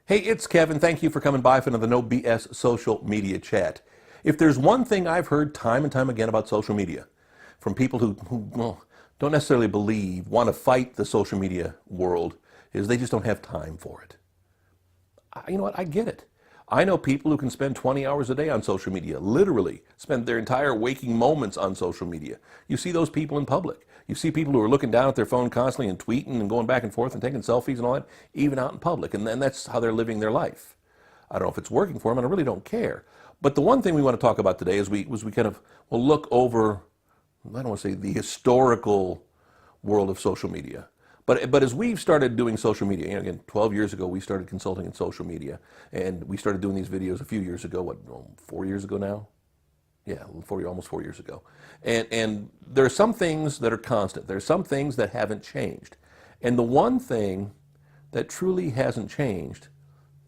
Hey, it's Kevin. Thank you for coming by for another No BS social media chat. If there's one thing I've heard time and time again about social media from people who don't necessarily believe, want to fight the social media world, is they just don't have time for it. You know what? I get it. I know people who can spend 20 hours a day on social media, literally spend their entire waking moments on social media. You see those people in public. You see people who are looking down at their phone constantly and tweeting and going back and forth and taking selfies and all that, even out in public. And then that's how they're living their life. I don't know if it's working for them, and I really don't care. But the one thing we want to talk about today is we kind of will look over, I don't want to say the historical world of social media. But as we've started doing social media, you know, again, 12 years ago, we started consulting in social media. And we started doing these videos a few years ago, 4 years ago now? Yeah, almost 4 years ago. And there are some things that are constant. There are some things that haven't changed. And the one thing that truly hasn't changed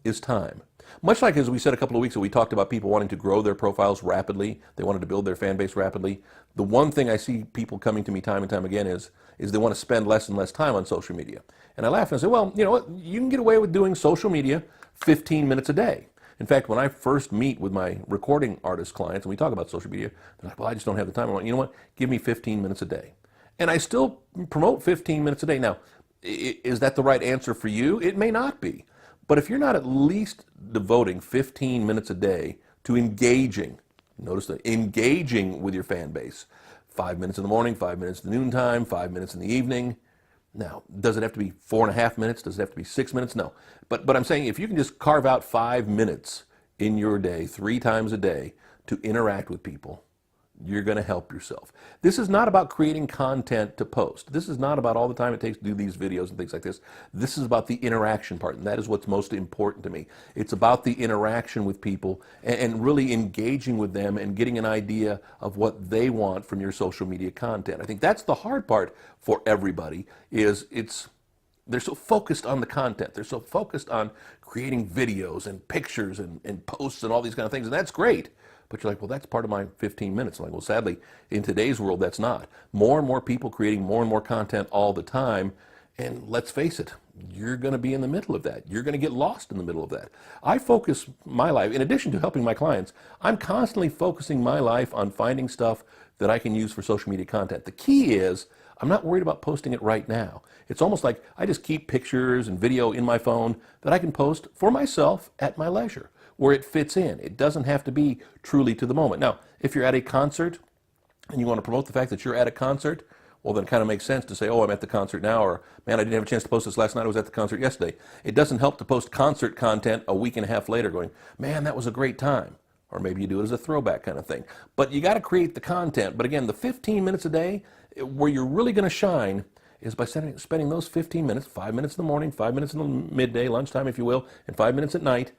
is time. Much like as we said a couple of weeks ago, we talked about people wanting to grow their profiles rapidly. They wanted to build their fan base rapidly. The one thing I see people coming to me time and time again is they want to spend less and less time on social media. And I laugh and I say, well, you know what? You can get away with doing social media 15 minutes a day. In fact, when I first meet with my recording artist clients and we talk about social media, they're like, well, I just don't have the time. I'm like, you know what? Give me 15 minutes a day. And I still promote 15 minutes a day. Now, is that the right answer for you? It may not be. But if you're not at least devoting 15 minutes a day to engaging, notice that, engaging with your fan base, 5 minutes in the morning, 5 minutes at noontime, 5 minutes in the evening. Now, does it have to be 4.5 minutes? Does it have to be 6 minutes? No. But I'm saying if you can just carve out 5 minutes in your day, 3 times a day, to interact with people, you're going to help yourself. This is not about creating content to post. This is not about all the time it takes to do these videos and things like this. This is about the interaction part, and that is what's most important to me. It's about the interaction with people and really engaging with them and getting an idea of what they want from your social media content. I think that's the hard part for everybody, is they're so focused on the content. They're so focused on creating videos and pictures and posts and all these kind of things, and that's great. But you're like, well, that's part of my 15 minutes. I'm like, well, sadly, in today's world, that's not. More and more people creating more and more content all the time. And let's face it, you're going to be in the middle of that. You're going to get lost in the middle of that. I focus my life, in addition to helping my clients, I'm constantly focusing my life on finding stuff that I can use for social media content. The key is, I'm not worried about posting it right now. It's almost like I just keep pictures and video in my phone that I can post for myself at my leisure, where it fits in. It doesn't have to be truly to the moment. Now, if you're at a concert and you want to promote the fact that you're at a concert, well, then it kind of makes sense to say, oh, I'm at the concert now, or man, I didn't have a chance to post this last night, I was at the concert yesterday. It doesn't help to post concert content a week and a half later going, man, that was a great time. Or maybe you do it as a throwback kind of thing. But you got to create the content. But again, the 15 minutes a day, where you're really going to shine is by spending those 15 minutes, 5 minutes in the morning, 5 minutes in the midday, lunchtime if you will, and 5 minutes at night,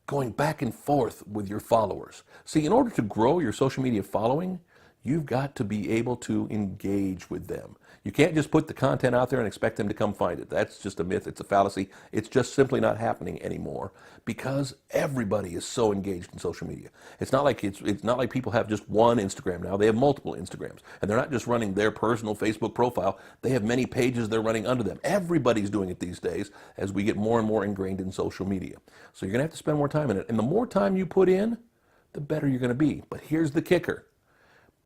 going back and forth with your followers. See, in order to grow your social media following, you've got to be able to engage with them. You can't just put the content out there and expect them to come find it. That's just a myth. It's a fallacy. It's just simply not happening anymore because everybody is so engaged in social media. It's not like people have just one Instagram now. They have multiple Instagrams. And they're not just running their personal Facebook profile. They have many pages they're running under them. Everybody's doing it these days as we get more and more ingrained in social media. So you're going to have to spend more time in it. And the more time you put in, the better you're going to be. But here's the kicker.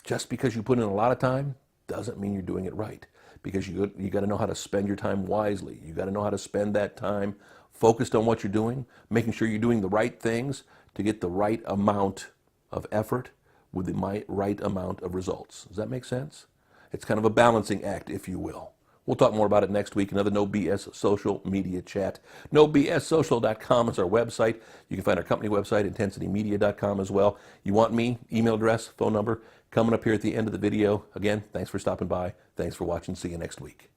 Just because you put in a lot of time doesn't mean you're doing it right, because you got to know how to spend your time wisely. You got to know how to spend that time focused on what you're doing, making sure you're doing the right things to get the right amount of effort with the right amount of results. Does that make sense? It's kind of a balancing act, if you will. We'll talk more about it next week. Another No BS social media chat. NoBSSocial.com is our website. You can find our company website, intensitymedia.com as well. You want me, email address, phone number, coming up here at the end of the video. Again, thanks for stopping by. Thanks for watching. See you next week.